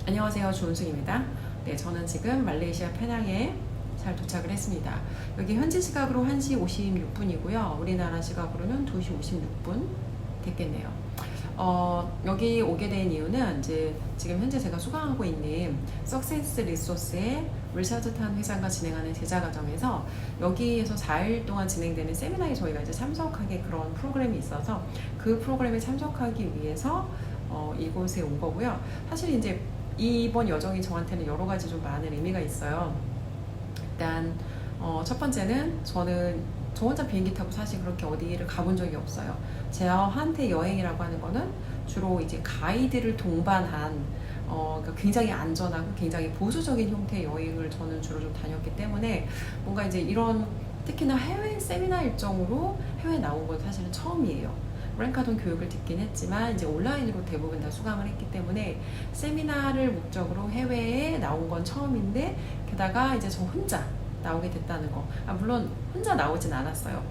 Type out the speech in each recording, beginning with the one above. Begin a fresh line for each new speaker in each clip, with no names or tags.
안녕하세요. 조은숙입니다. 네, 저는 지금 말레이시아 페낭에 잘 도착을 했습니다. 여기 현지 시각으로 1시 56분이고요. 우리나라 시각으로는 2시 56분 됐겠네요. 여기 오게 된 이유는 이제 지금 현재 제가 수강하고 있는 석세스 리소스의 리샤드탄 회장과 진행하는 제자 과정에서 여기에서 4일 동안 진행되는 세미나에 저희가 이제 참석하게 그런 프로그램이 있어서 그 프로그램에 참석하기 위해서 이곳에 온 거고요. 사실 이제 이번 여정이 저한테는 여러 가지 좀 많은 의미가 있어요. 일단 첫 번째는 저는 저 혼자 비행기 타고 사실 그렇게 어디를 가본 적이 없어요. 저한테 여행이라고 하는 거는 주로 이제 가이드를 동반한 그러니까 굉장히 안전하고 굉장히 보수적인 형태의 여행을 저는 주로 좀 다녔기 때문에 뭔가 이제 이런 특히나 해외 세미나 일정으로 해외 나온 건 사실은 처음이에요. 랭카돈 교육을 듣긴 했지만 이제 온라인으로 대부분 다 수강을 했기 때문에 세미나를 목적으로 해외에 나온 건 처음인데 게다가 이제 저 혼자 나오게 됐다는 거. 물론 혼자 나오진 않았어요.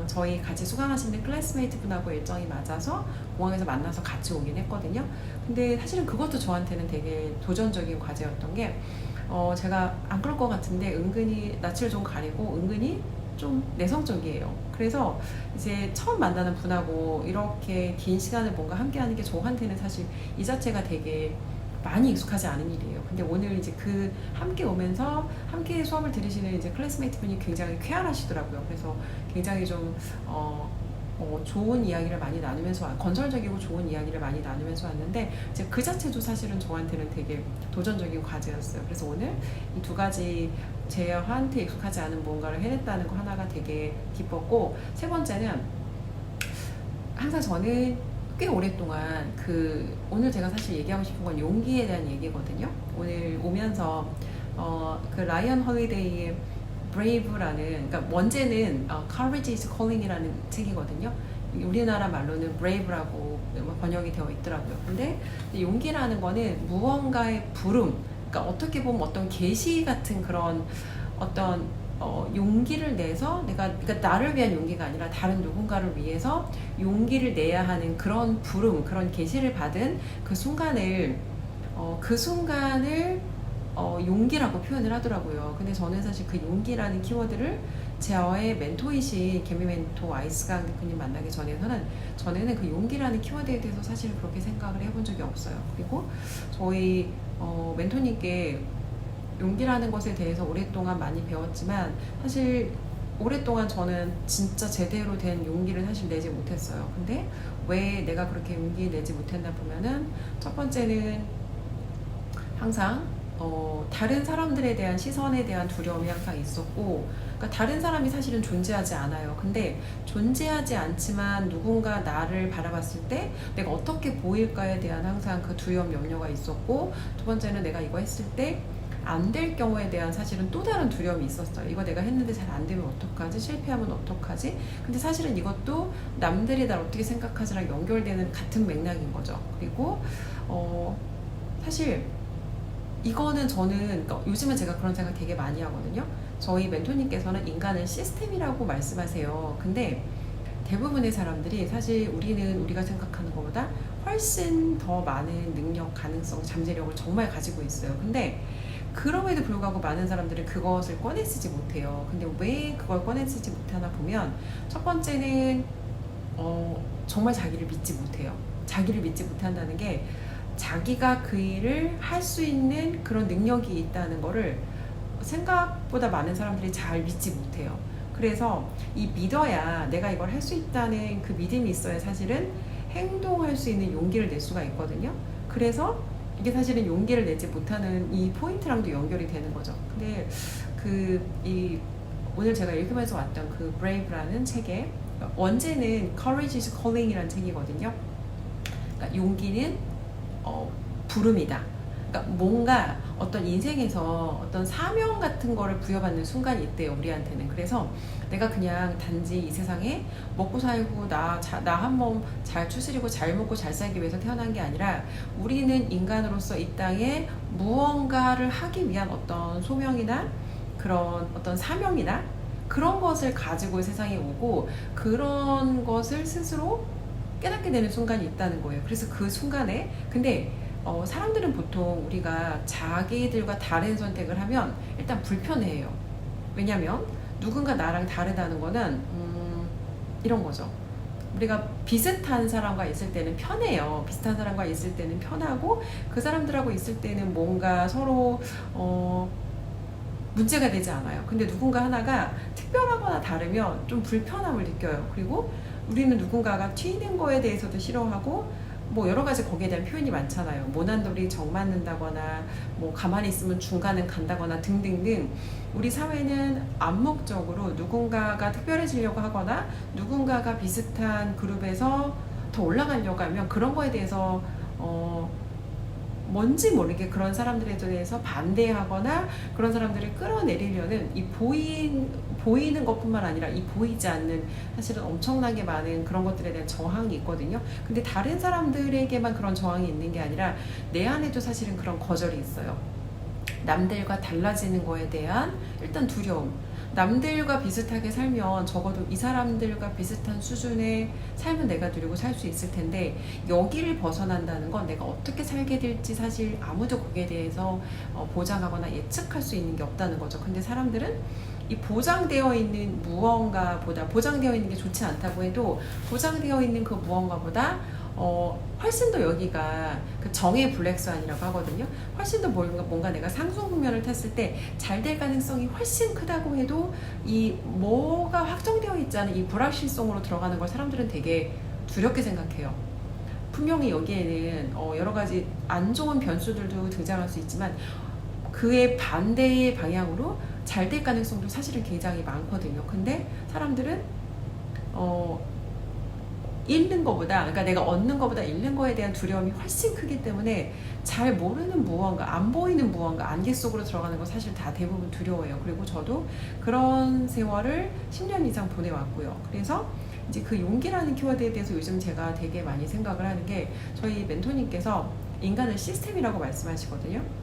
저희 같이 수강하시는 클래스메이트 분하고 일정이 맞아서 공항에서 만나서 같이 오긴 했거든요. 근데 사실은 그것도 저한테는 되게 도전적인 과제였던 게 제가 안 그럴 것 같은데 은근히 낯을 좀 가리고 은근히 좀 내성적이에요. 그래서 이제 처음 만나는 분하고 이렇게 긴 시간을 뭔가 함께 하는 게 저한테는 사실 이 자체가 되게 많이 익숙하지 않은 일이에요. 근데 오늘 이제 그 함께 오면서 함께 수업을 들으시는 이제 클래스메이트 분이 굉장히 쾌활하시더라고요. 그래서 굉장히 좀 좋은 이야기를 많이 나누면서 건설적이고 좋은 이야기를 많이 나누면서 왔는데 이제 그 자체도 사실은 저한테는 되게 도전적인 과제였어요. 그래서 오늘 이 두 가지 제한테 익숙하지 않은 뭔가를 해냈다는 거 하나가 되게 기뻤고, 세 번째는 항상 저는 꽤 오랫동안 오늘 제가 사실 얘기하고 싶은 건 용기에 대한 얘기거든요. 오늘 오면서 그 라이언 홀리데이의 Brave라는, 그러니까 원제는 Courage is Calling이라는 책이거든요. 우리나라 말로는 Brave라고 번역이 되어 있더라고요. 근데 용기라는 거는 무언가의 부름, 그러니까 어떻게 보면 어떤 계시 같은 그런 어떤 용기를 내서 그러니까 나를 위한 용기가 아니라 다른 누군가를 위해서 용기를 내야 하는 그런 부름, 그런 계시를 받은 그 순간을 용기라고 표현을 하더라고요. 근데 저는 사실 그 용기라는 키워드를 저의 멘토이신 개미 멘토 아이스강 대표님 만나기 전에는 그 용기라는 키워드에 대해서 사실 그렇게 생각을 해본 적이 없어요. 그리고 저희 멘토님께 용기라는 것에 대해서 오랫동안 많이 배웠지만 사실 오랫동안 저는 진짜 제대로 된 용기를 사실 내지 못했어요. 근데 왜 내가 그렇게 용기 내지 못했나 보면은 첫 번째는 항상 다른 사람들에 대한 시선에 대한 두려움이 항상 있었고, 그러니까 다른 사람이 사실은 존재하지 않아요. 근데 존재하지 않지만 누군가 나를 바라봤을 때 내가 어떻게 보일까에 대한 항상 그 두려움, 염려가 있었고, 두 번째는 내가 이거 했을 때 안 될 경우에 대한 사실은 또 다른 두려움이 있었어요. 이거 내가 했는데 잘 안 되면 어떡하지? 실패하면 어떡하지? 근데 사실은 이것도 남들이 날 어떻게 생각하지랑 연결되는 같은 맥락인 거죠. 그리고 사실 이거는 저는, 그러니까 요즘은 제가 그런 생각 되게 많이 하거든요. 저희 멘토님께서는 인간은 시스템이라고 말씀하세요. 근데 대부분의 사람들이 사실 우리가 생각하는 것보다 훨씬 더 많은 능력, 가능성, 잠재력을 정말 가지고 있어요. 근데 그럼에도 불구하고 많은 사람들은 그것을 꺼내쓰지 못해요. 근데 왜 그걸 꺼내쓰지 못하나 보면 첫 번째는 정말 자기를 믿지 못해요. 자기를 믿지 못한다는 게 자기가 그 일을 할 수 있는 그런 능력이 있다는 거를 생각보다 많은 사람들이 잘 믿지 못해요. 그래서 이 믿어야, 내가 이걸 할 수 있다는 그 믿음이 있어야 사실은 행동할 수 있는 용기를 낼 수가 있거든요. 그래서 이게 사실은 용기를 내지 못하는 이 포인트랑도 연결이 되는 거죠. 근데 오늘 제가 읽으면서 왔던 그 Brave라는 책에 원제는 Courage is Calling이라는 책이거든요. 그러니까 용기는 부름이다. 그러니까 뭔가 어떤 인생에서 어떤 사명 같은 거를 부여받는 순간이 있대요, 우리한테는. 그래서 내가 그냥 단지 이 세상에 먹고 살고 나 한 몸 잘 추스리고 잘 먹고 잘 살기 위해서 태어난 게 아니라 우리는 인간으로서 이 땅에 무언가를 하기 위한 어떤 소명이나 그런 어떤 사명이나 그런 것을 가지고 세상에 오고, 그런 것을 스스로 깨닫게 되는 순간이 있다는 거예요. 그래서 그 순간에, 근데 사람들은 보통 우리가 자기들과 다른 선택을 하면 일단 불편해해요. 왜냐면 누군가 나랑 다르다는 거는 이런 거죠. 우리가 비슷한 사람과 있을 때는 편해요. 비슷한 사람과 있을 때는 편하고 그 사람들하고 있을 때는 뭔가 서로 문제가 되지 않아요. 근데 누군가 하나가 특별하거나 다르면 좀 불편함을 느껴요. 그리고 우리는 누군가가 튀는 거에 대해서도 싫어하고 뭐 여러 가지 거기에 대한 표현이 많잖아요. 모난돌이 정 맞는다거나 뭐 가만히 있으면 중간은 간다거나 등등등. 우리 사회는 암묵적으로 누군가가 특별해지려고 하거나 누군가가 비슷한 그룹에서 더 올라가려고 하면 그런 거에 대해서 뭔지 모르게 그런 사람들에 대해서 반대하거나 그런 사람들을 끌어내리려는 이 보이는 것뿐만 아니라 이 보이지 않는 사실은 엄청나게 많은 그런 것들에 대한 저항이 있거든요. 근데 다른 사람들에게만 그런 저항이 있는 게 아니라 내 안에도 사실은 그런 거절이 있어요. 남들과 달라지는 거에 대한 일단 두려움. 남들과 비슷하게 살면 적어도 이 사람들과 비슷한 수준의 삶은 내가 누리고 살 수 있을 텐데 여기를 벗어난다는 건 내가 어떻게 살게 될지 사실 아무도 거기에 대해서 보장하거나 예측할 수 있는 게 없다는 거죠. 근데 사람들은 이 보장되어 있는 무언가보다 보장되어 있는 게 좋지 않다고 해도 보장되어 있는 그 무언가보다 훨씬 더 여기가 그 정의 블랙스완이라고 하거든요. 훨씬 더 뭔가 내가 상승 국면을 탔을 때 잘 될 가능성이 훨씬 크다고 해도 이 뭐가 확정되어 있지 않은 이 불확실성으로 들어가는 걸 사람들은 되게 두렵게 생각해요. 분명히 여기에는 여러 가지 안 좋은 변수들도 등장할 수 있지만 그의 반대의 방향으로 잘 될 가능성도 사실은 굉장히 많거든요. 근데 사람들은 잃는 것보다, 그러니까 내가 얻는 것보다 잃는 거에 대한 두려움이 훨씬 크기 때문에 잘 모르는 무언가, 안 보이는 무언가, 안개 속으로 들어가는 거 사실 다 대부분 두려워요. 그리고 저도 그런 세월을 10년 이상 보내왔고요. 그래서 이제 그 용기라는 키워드에 대해서 요즘 제가 되게 많이 생각을 하는 게 저희 멘토님께서 인간은 시스템이라고 말씀하시거든요.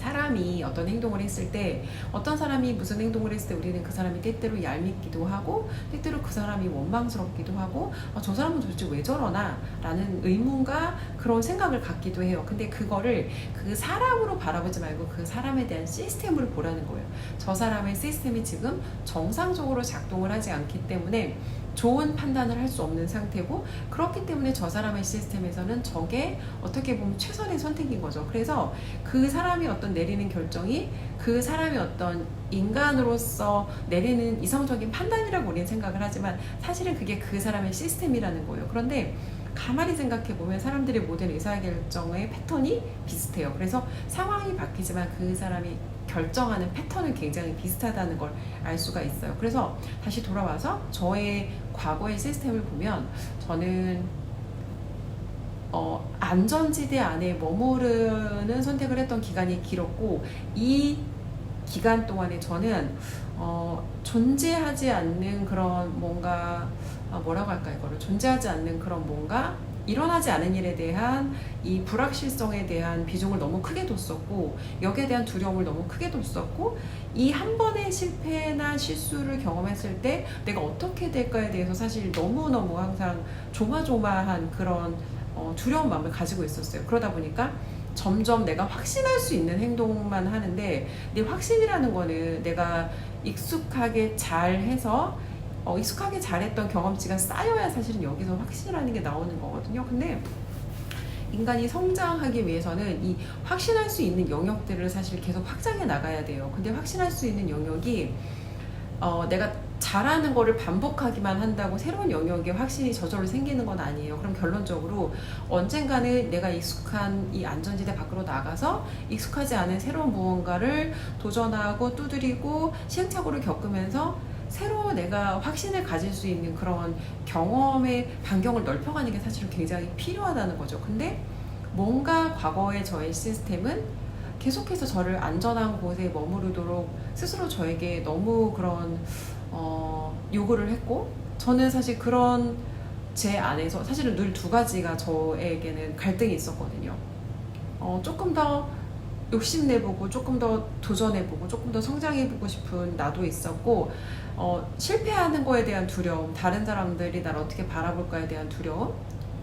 사람이 어떤 행동을 했을 때 어떤 사람이 무슨 행동을 했을 때 우리는 그 사람이 때때로 얄밉기도 하고 때때로 그 사람이 원망스럽기도 하고 저 사람은 도대체 왜 저러나 라는 의문과 그런 생각을 갖기도 해요. 근데 그거를 그 사람으로 바라보지 말고 그 사람에 대한 시스템을 보라는 거예요. 저 사람의 시스템이 지금 정상적으로 작동을 하지 않기 때문에 좋은 판단을 할 수 없는 상태고 그렇기 때문에 저 사람의 시스템에서는 저게 어떻게 보면 최선의 선택인 거죠. 그래서 그 사람이 어떤 내리는 결정이 그 사람이 어떤 인간으로서 내리는 이성적인 판단이라고 우리는 생각을 하지만 사실은 그게 그 사람의 시스템이라는 거예요. 그런데 가만히 생각해 보면 사람들의 모든 의사결정의 패턴이 비슷해요. 그래서 상황이 바뀌지만 그 사람이 결정하는 패턴은 굉장히 비슷하다는 걸 알 수가 있어요. 그래서 다시 돌아와서 저의 과거의 시스템을 보면 저는 안전지대 안에 머무르는 선택을 했던 기간이 길었고 이 기간 동안에 저는 존재하지 않는 그런 뭔가 뭐라고 할까 이거를 존재하지 않는 그런 뭔가 일어나지 않은 일에 대한 이 불확실성에 대한 비중을 너무 크게 뒀었고 여기에 대한 두려움을 너무 크게 뒀었고 이 한 번의 실패나 실수를 경험했을 때 내가 어떻게 될까에 대해서 사실 너무너무 항상 조마조마한 그런 두려운 마음을 가지고 있었어요. 그러다 보니까 점점 내가 확신할 수 있는 행동만 하는데 내 확신이라는 거는 내가 익숙하게 잘해서 익숙하게 잘했던 경험치가 쌓여야 사실은 여기서 확신이라는 게 나오는 거거든요. 근데 인간이 성장하기 위해서는 이 확신할 수 있는 영역들을 사실 계속 확장해 나가야 돼요. 근데 확신할 수 있는 영역이 내가 잘하는 거를 반복하기만 한다고 새로운 영역에 확신이 저절로 생기는 건 아니에요. 그럼 결론적으로 언젠가는 내가 익숙한 이 안전지대 밖으로 나가서 익숙하지 않은 새로운 무언가를 도전하고 두드리고 시행착오를 겪으면서 새로 내가 확신을 가질 수 있는 그런 경험의 반경을 넓혀가는 게 사실은 굉장히 필요하다는 거죠. 근데 뭔가 과거의 저의 시스템은 계속해서 저를 안전한 곳에 머무르도록 스스로 저에게 너무 그런 요구를 했고 저는 사실 그런 제 안에서 사실은 늘 두 가지가 저에게는 갈등이 있었거든요. 조금 더 욕심내보고 조금 더 도전해보고 조금 더 성장해보고 싶은 나도 있었고 실패하는 거에 대한 두려움, 다른 사람들이 나를 어떻게 바라볼까에 대한 두려움,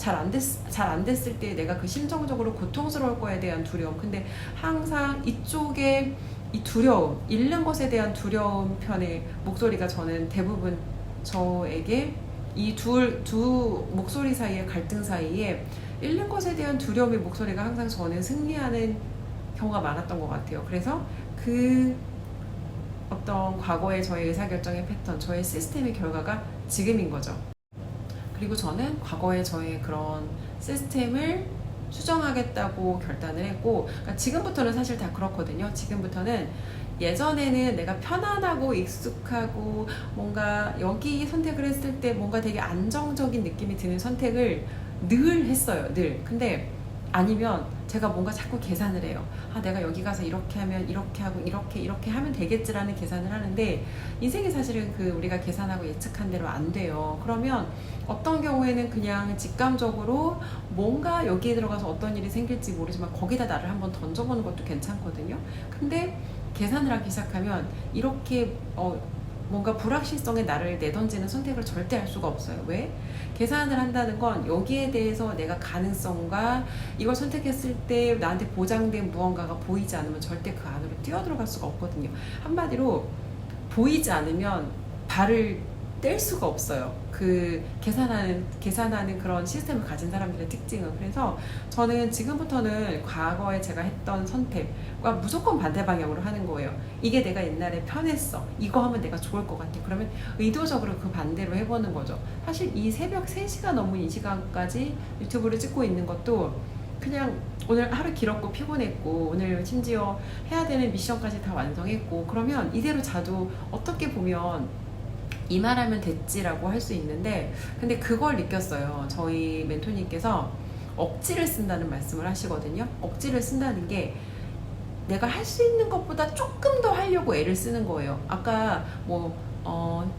잘 안 됐을 때 내가 그 심정적으로 고통스러울 거에 대한 두려움. 근데 항상 이쪽에 이 두려움, 잃는 것에 대한 두려움 편의 목소리가 저는 대부분 저에게 이 두 목소리 사이의 갈등 사이에 잃는 것에 대한 두려움의 목소리가 항상 저는 승리하는 경우가 많았던 것 같아요. 그래서 그 어떤 과거의 저의 의사결정의 패턴, 저의 시스템의 결과가 지금인 거죠. 그리고 저는 과거의 저의 그런 시스템을 수정하겠다고 결단을 했고, 그러니까 지금부터는 사실 다 그렇거든요. 지금부터는 예전에는 내가 편안하고 익숙하고 뭔가 여기 선택을 했을 때 뭔가 되게 안정적인 느낌이 드는 선택을 늘 했어요. 늘. 근데 아니면 제가 뭔가 자꾸 계산을 해요. 아, 내가 여기 가서 이렇게 하면 이렇게 하고 이렇게 하면 되겠지라는 계산을 하는데, 인생이 사실은 그 우리가 계산하고 예측한 대로 안 돼요. 그러면 어떤 경우에는 그냥 직감적으로 뭔가 여기에 들어가서 어떤 일이 생길지 모르지만 거기다 나를 한번 던져보는 것도 괜찮거든요. 근데 계산을 하기 시작하면 이렇게 뭔가 불확실성에 나를 내던지는 선택을 절대 할 수가 없어요. 왜? 계산을 한다는 건 여기에 대해서 내가 가능성과 이걸 선택했을 때 나한테 보장된 무언가가 보이지 않으면 절대 그 안으로 뛰어들어갈 수가 없거든요. 한마디로 보이지 않으면 발을 뗄 수가 없어요. 그 계산하는 그런 시스템을 가진 사람들의 특징은. 그래서 저는 지금부터는 과거에 제가 했던 선택과 무조건 반대 방향으로 하는 거예요. 이게 내가 옛날에 편했어. 이거 하면 내가 좋을 것 같아. 그러면 의도적으로 그 반대로 해보는 거죠. 사실 이 새벽 3시가 넘은 이 시간까지 유튜브를 찍고 있는 것도 그냥 오늘 하루 길었고 피곤했고 오늘 심지어 해야 되는 미션까지 다 완성했고, 그러면 이대로 자도 어떻게 보면 이 말하면 됐지라고 할 수 있는데, 근데 그걸 느꼈어요. 저희 멘토님께서 억지를 쓴다는 말씀을 하시거든요. 억지를 쓴다는 게 내가 할 수 있는 것보다 조금 더 하려고 애를 쓰는 거예요. 아까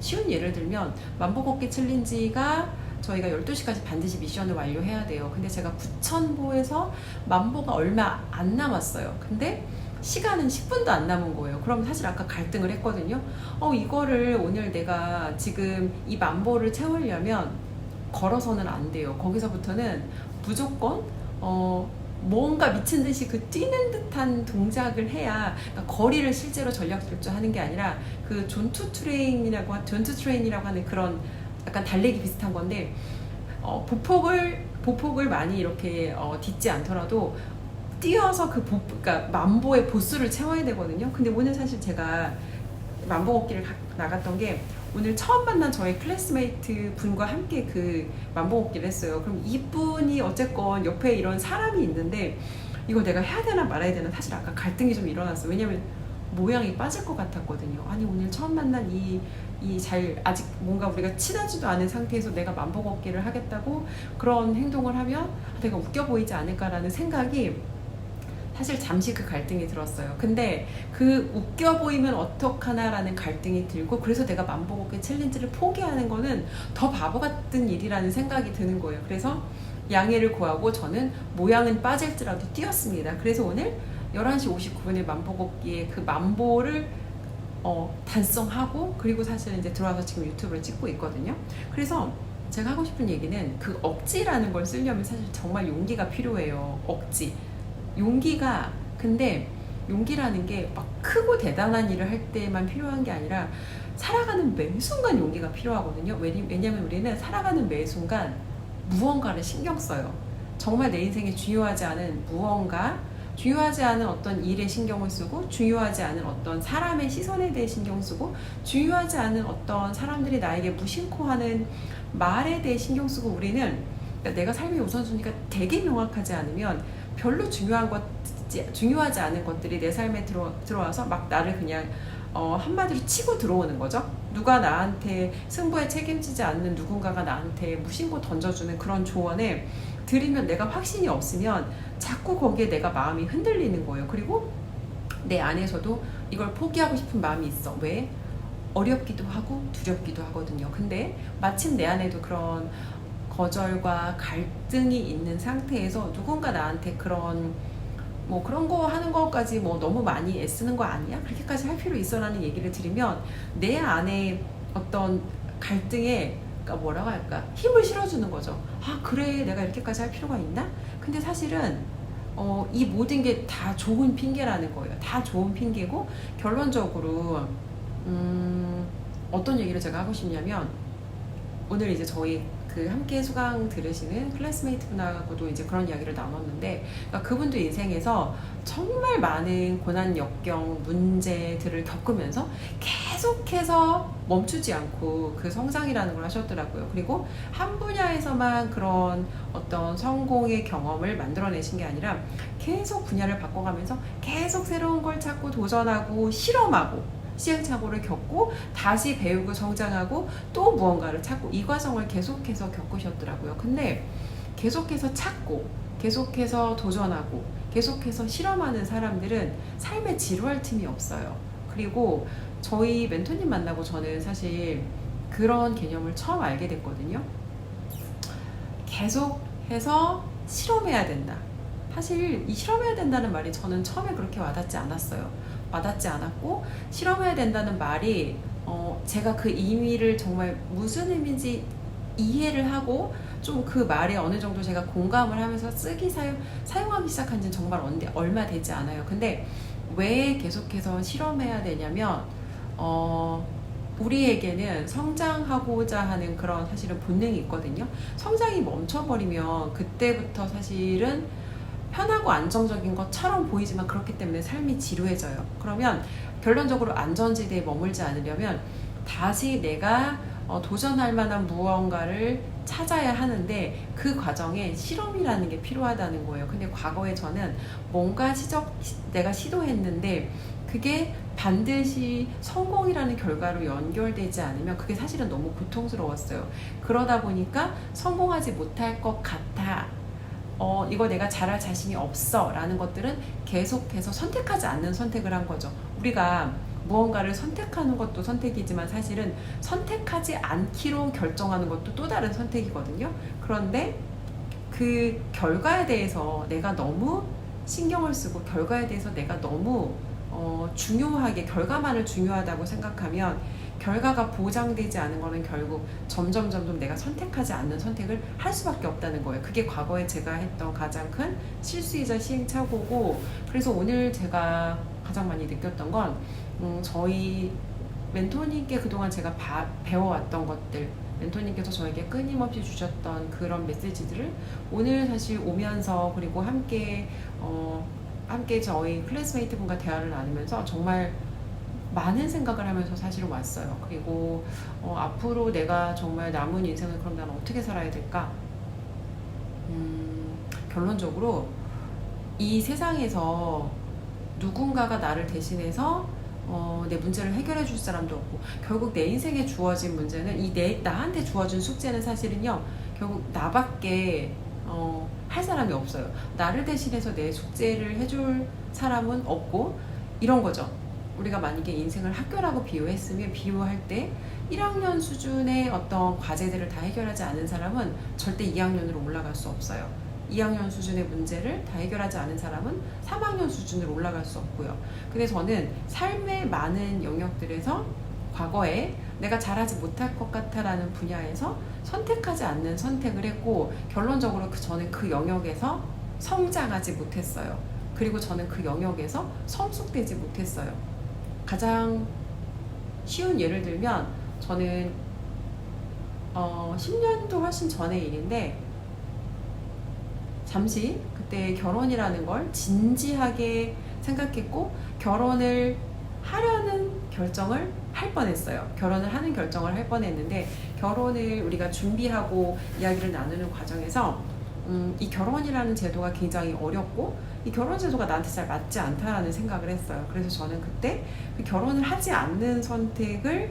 쉬운 예를 들면 만보 걷기 챌린지가 저희가 12시까지 반드시 미션을 완료해야 돼요. 근데 제가 9,000보에서 만보가 얼마 안 남았어요. 근데 시간은 10분도 안 남은 거예요. 그럼 사실 아까 갈등을 했거든요. 이거를 오늘 내가 지금 이 만보를 채우려면 걸어서는 안 돼요. 거기서부터는 무조건 뭔가 미친 듯이 그 뛰는 듯한 동작을 해야, 그러니까 거리를 실제로 전략 질주하는 게 아니라 그 존투 트레인이라고 하는 그런 약간 달리기 비슷한 건데, 보폭을 많이 이렇게 딛지 않더라도 뛰어서 그러니까 만보의 보수를 채워야 되거든요. 근데 오늘 사실 제가 만보 걷기를 나갔던 게, 오늘 처음 만난 저의 클래스메이트 분과 함께 그 만보 걷기를 했어요. 그럼 이분이 어쨌건 옆에 이런 사람이 있는데 이거 내가 해야 되나 말아야 되나 사실 아까 갈등이 좀 일어났어요. 왜냐면 모양이 빠질 것 같았거든요. 아니, 오늘 처음 만난 아직 뭔가 우리가 친하지도 않은 상태에서 내가 만보 걷기를 하겠다고 그런 행동을 하면 내가 웃겨 보이지 않을까라는 생각이 사실 잠시 그 갈등이 들었어요. 근데 그 웃겨 보이면 어떡하나라는 갈등이 들고, 그래서 내가 만보 걷기 챌린지를 포기하는 거는 더 바보 같은 일이라는 생각이 드는 거예요. 그래서 양해를 구하고 저는 모양은 빠질지라도 뛰었습니다. 그래서 오늘 11시 59분에 만보 걷기에 그 만보를 달성하고, 그리고 사실은 이제 들어와서 지금 유튜브를 찍고 있거든요. 그래서 제가 하고 싶은 얘기는, 그 억지라는 걸 쓰려면 사실 정말 용기가 필요해요. 억지. 근데 용기라는 게 막 크고 대단한 일을 할 때만 필요한 게 아니라 살아가는 매 순간 용기가 필요하거든요. 왜냐면 우리는 살아가는 매 순간 무언가를 신경 써요. 정말 내 인생에 중요하지 않은 무언가, 중요하지 않은 어떤 일에 신경을 쓰고, 중요하지 않은 어떤 사람의 시선에 대해 신경 쓰고, 중요하지 않은 어떤 사람들이 나에게 무심코 하는 말에 대해 신경 쓰고, 우리는 그러니까 내가 삶의 우선순위가 되게 명확하지 않으면 별로 중요하지 않은 것들이 내 삶에 들어와서 막 나를 그냥 한마디로 치고 들어오는 거죠. 누가 나한테 승부에 책임지지 않는 누군가가 나한테 무심코 던져주는 그런 조언에 들으면 내가 확신이 없으면 자꾸 거기에 내가 마음이 흔들리는 거예요. 그리고 내 안에서도 이걸 포기하고 싶은 마음이 있어. 왜? 어렵기도 하고 두렵기도 하거든요. 근데 마침 내 안에도 그런 거절과 갈등이 있는 상태에서 누군가 나한테 그런 거 하는 것까지 너무 많이 애쓰는 거 아니야? 그렇게까지 할 필요 있어? 라는 얘기를 들으면 내 안에 어떤 갈등에 그러니까 뭐라고 할까? 힘을 실어주는 거죠. 아, 그래, 내가 이렇게까지 할 필요가 있나? 근데 사실은 이 모든 게 다 좋은 핑계라는 거예요. 다 좋은 핑계고, 결론적으로 어떤 얘기를 제가 하고 싶냐면, 오늘 이제 저희 그 함께 수강 들으시는 클래스메이트 분하고도 이제 그런 이야기를 나눴는데, 그러니까 그분도 인생에서 정말 많은 고난, 역경, 문제들을 겪으면서 계속해서 멈추지 않고 그 성장이라는 걸 하셨더라고요. 그리고 한 분야에서만 그런 어떤 성공의 경험을 만들어내신 게 아니라 계속 분야를 바꿔가면서 계속 새로운 걸 찾고 도전하고 실험하고 시행착오를 겪고 다시 배우고 성장하고 또 무언가를 찾고 이 과정을 계속해서 겪으셨더라고요. 근데 계속해서 찾고 계속해서 도전하고 계속해서 실험하는 사람들은 삶에 지루할 틈이 없어요. 그리고 저희 멘토님 만나고 저는 사실 그런 개념을 처음 알게 됐거든요. 계속해서 실험해야 된다. 사실 이 실험해야 된다는 말이 저는 처음에 그렇게 와닿지 않았어요. 와닿지 않았고, 실험해야 된다는 말이 제가 그 의미를 정말 무슨 의미인지 이해를 하고 좀 그 말에 어느 정도 제가 공감을 하면서 사용하기 시작한 지는 정말 얼마 되지 않아요. 근데 왜 계속해서 실험해야 되냐면 우리에게는 성장하고자 하는 그런 사실은 본능이 있거든요. 성장이 멈춰버리면 그때부터 사실은 편하고 안정적인 것처럼 보이지만 그렇기 때문에 삶이 지루해져요. 그러면 결론적으로 안전지대에 머물지 않으려면 다시 내가 도전할 만한 무언가를 찾아야 하는데 그 과정에 실험이라는 게 필요하다는 거예요. 근데 과거에 저는 뭔가 내가 시도했는데 그게 반드시 성공이라는 결과로 연결되지 않으면 그게 사실은 너무 고통스러웠어요. 그러다 보니까 성공하지 못할 것 같아. 이거 내가 잘할 자신이 없어 라는 것들은 계속해서 선택하지 않는 선택을 한 거죠. 우리가 무언가를 선택하는 것도 선택이지만 사실은 선택하지 않기로 결정하는 것도 또 다른 선택이거든요. 그런데 그 결과에 대해서 내가 너무 신경을 쓰고 결과에 대해서 내가 너무 중요하게 결과만을 중요하다고 생각하면 결과가 보장되지 않은 거는 결국 점점 내가 선택하지 않는 선택을 할 수밖에 없다는 거예요. 그게 과거에 제가 했던 가장 큰 실수이자 시행착오고, 그래서 오늘 제가 가장 많이 느꼈던 건 저희 멘토님께 그동안 제가 배워왔던 것들, 멘토님께서 저에게 끊임없이 주셨던 그런 메시지들을 오늘 사실 오면서 그리고 함께 저희 클래스메이트 분과 대화를 나누면서 정말 많은 생각을 하면서 사실은 왔어요. 그리고 앞으로 내가 정말 남은 인생을 그럼 나는 어떻게 살아야 될까? 결론적으로 이 세상에서 누군가가 나를 대신해서 내 문제를 해결해 줄 사람도 없고, 결국 내 인생에 주어진 문제는 나한테 주어진 숙제는 사실은요, 결국 나밖에 할 사람이 없어요. 나를 대신해서 내 숙제를 해줄 사람은 없고, 이런 거죠. 우리가 만약에 인생을 학교라고 비유할 때 1학년 수준의 어떤 과제들을 다 해결하지 않은 사람은 절대 2학년으로 올라갈 수 없어요. 2학년 수준의 문제를 다 해결하지 않은 사람은 3학년 수준으로 올라갈 수 없고요. 근데 저는 삶의 많은 영역들에서 과거에 내가 잘하지 못할 것 같아라는 분야에서 선택하지 않는 선택을 했고, 결론적으로 저는 그 영역에서 성장하지 못했어요. 그리고 저는 그 영역에서 성숙되지 못했어요. 가장 쉬운 예를 들면 저는 10년도 훨씬 전의 일인데, 잠시 그때 결혼이라는 걸 진지하게 생각했고 결혼을 하려는 결정을 할 뻔했어요. 결혼을 하는 결정을 할 뻔했는데, 결혼을 우리가 준비하고 이야기를 나누는 과정에서 이 결혼이라는 제도가 굉장히 어렵고 이 결혼 제도가 나한테 잘 맞지 않다라는 생각을 했어요. 그래서 저는 그때 그 결혼을 하지 않는 선택을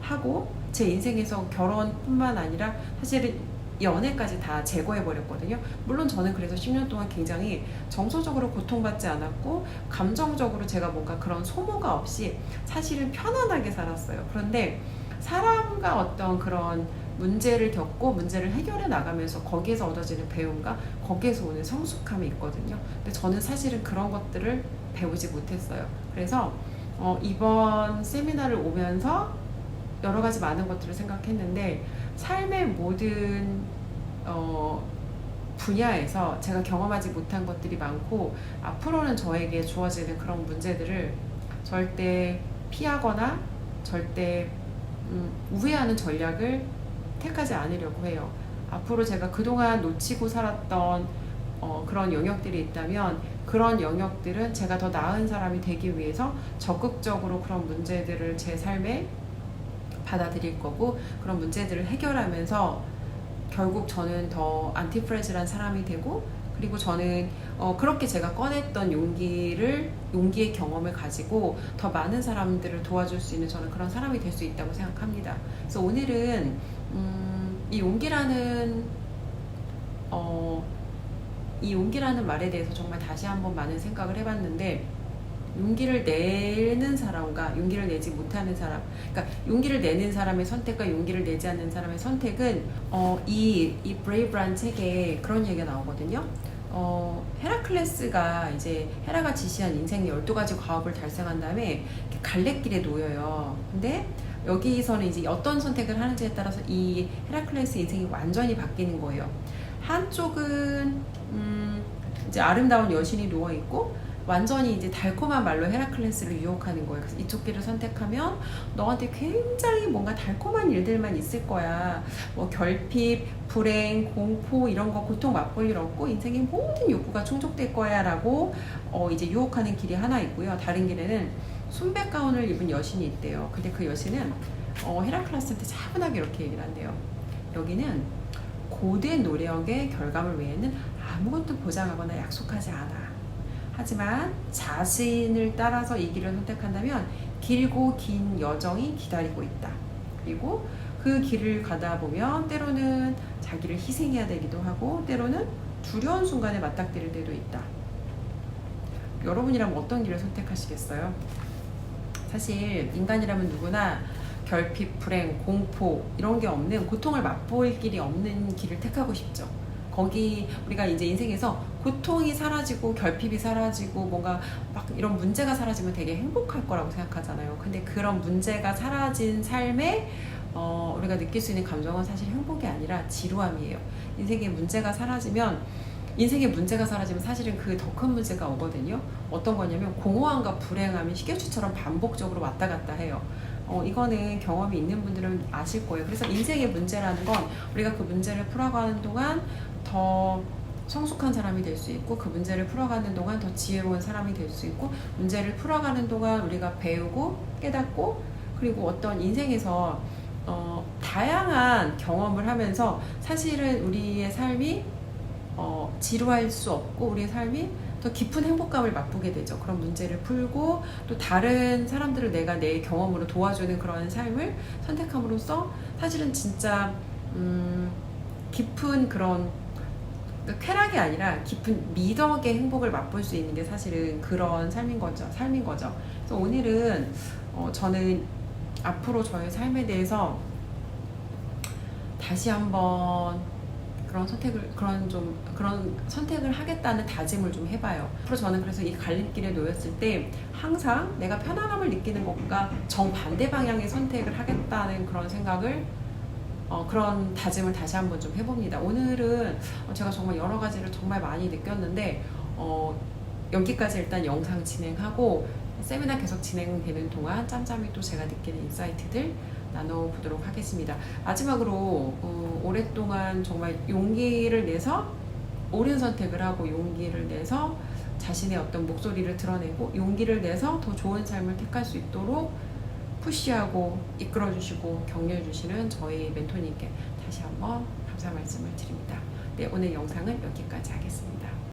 하고 제 인생에서 결혼뿐만 아니라 사실은 연애까지 다 제거해버렸거든요. 물론 저는 그래서 10년 동안 굉장히 정서적으로 고통받지 않았고 감정적으로 제가 뭔가 그런 소모가 없이 사실은 편안하게 살았어요. 그런데 사람과 어떤 그런 문제를 겪고 문제를 해결해 나가면서 거기에서 얻어지는 배움과 거기에서 오는 성숙함이 있거든요. 근데 저는 사실은 그런 것들을 배우지 못했어요. 그래서 이번 세미나를 오면서 여러 가지 많은 것들을 생각했는데, 삶의 모든 분야에서 제가 경험하지 못한 것들이 많고 앞으로는 저에게 주어지는 그런 문제들을 절대 피하거나 절대 우회하는 전략을 택하지 않으려고 해요. 앞으로 제가 그동안 놓치고 살았던 그런 영역들이 있다면 그런 영역들은 제가 더 나은 사람이 되기 위해서 적극적으로 그런 문제들을 제 삶에 받아들일 거고 그런 문제들을 해결하면서 결국 저는 더 안티프레즈란 사람이 되고 그리고 저는 그렇게 제가 꺼냈던 용기의 경험을 가지고 더 많은 사람들을 도와줄 수 있는 저는 그런 사람이 될 수 있다고 생각합니다. 그래서 오늘은 이 용기라는 말에 대해서 정말 다시 한번 많은 생각을 해봤는데 용기를 내는 사람과 용기를 내지 못하는 사람, 그러니까 용기를 내는 사람의 선택과 용기를 내지 않는 사람의 선택은 이 브레이브란 책에 그런 얘기가 나오거든요. 헤라클레스가 이제 헤라가 지시한 인생의 12가지 과업을 달성한 다음에 갈래길에 놓여요. 근데 여기서는 이제 어떤 선택을 하는지에 따라서 이 헤라클레스 인생이 완전히 바뀌는 거예요. 한쪽은 이제 아름다운 여신이 누워 있고 완전히 이제 달콤한 말로 헤라클레스를 유혹하는 거예요. 그래서 이쪽 길을 선택하면 너한테 굉장히 뭔가 달콤한 일들만 있을 거야. 뭐 결핍, 불행, 공포 이런 거 고통 맛볼 일 없고 인생의 모든 욕구가 충족될 거야 라고 이제 유혹하는 길이 하나 있고요. 다른 길에는 순백 가운을 입은 여신이 있대요. 근데 그 여신은 헤라클레스한테 차분하게 이렇게 얘기를 한대요. 여기는 고된 노력의 결과물 외에는 아무것도 보장하거나 약속하지 않아. 하지만 자신을 따라서 이 길을 선택한다면 길고 긴 여정이 기다리고 있다. 그리고 그 길을 가다 보면 때로는 자기를 희생해야 되기도 하고 때로는 두려운 순간에 맞닥뜨릴 때도 있다. 여러분이라면 어떤 길을 선택하시겠어요? 사실 인간이라면 누구나 결핍, 불행, 공포 이런 게 없는 고통을 맛볼 길이 없는 길을 택하고 싶죠. 거기 우리가 이제 인생에서 고통이 사라지고 결핍이 사라지고 뭔가 막 이런 문제가 사라지면 되게 행복할 거라고 생각하잖아요. 근데 그런 문제가 사라진 삶에 우리가 느낄 수 있는 감정은 사실 행복이 아니라 지루함이에요. 인생의 문제가 사라지면 사실은 그 더 큰 문제가 오거든요. 어떤 거냐면 공허함과 불행함이 시계추처럼 반복적으로 왔다 갔다 해요. 이거는 경험이 있는 분들은 아실 거예요. 그래서 인생의 문제라는 건 우리가 그 문제를 풀어가는 동안 더 성숙한 사람이 될 수 있고 그 문제를 풀어가는 동안 더 지혜로운 사람이 될 수 있고 문제를 풀어가는 동안 우리가 배우고 깨닫고 그리고 어떤 인생에서 다양한 경험을 하면서 사실은 우리의 삶이 지루할 수 없고 우리의 삶이 더 깊은 행복감을 맛보게 되죠. 그런 문제를 풀고 또 다른 사람들을 내가 내 경험으로 도와주는 그런 삶을 선택함으로써 사실은 진짜 깊은 그런 쾌락이 아니라 깊은 미덕의 행복을 맛볼 수 있는 게 사실은 그런 삶인 거죠. 그래서 오늘은 저는 앞으로 저의 삶에 대해서 다시 한번 그런 선택을 하겠다는 다짐을 좀 해봐요. 앞으로 저는 그래서 이 갈림길에 놓였을 때 항상 내가 편안함을 느끼는 것과 정반대 방향의 선택을 하겠다는 그런 생각을 그런 다짐을 다시 한번 좀 해봅니다. 오늘은 제가 정말 여러 가지를 정말 많이 느꼈는데 여기까지 일단 영상 진행하고 세미나 계속 진행되는 동안 짬짬이 또 제가 느끼는 인사이트들 나눠보도록 하겠습니다. 마지막으로 오랫동안 정말 용기를 내서 옳은 선택을 하고 용기를 내서 자신의 어떤 목소리를 드러내고 용기를 내서 더 좋은 삶을 택할 수 있도록 푸시하고 이끌어주시고 격려해주시는 저희 멘토님께 다시 한번 감사 말씀을 드립니다. 네, 오늘 영상은 여기까지 하겠습니다.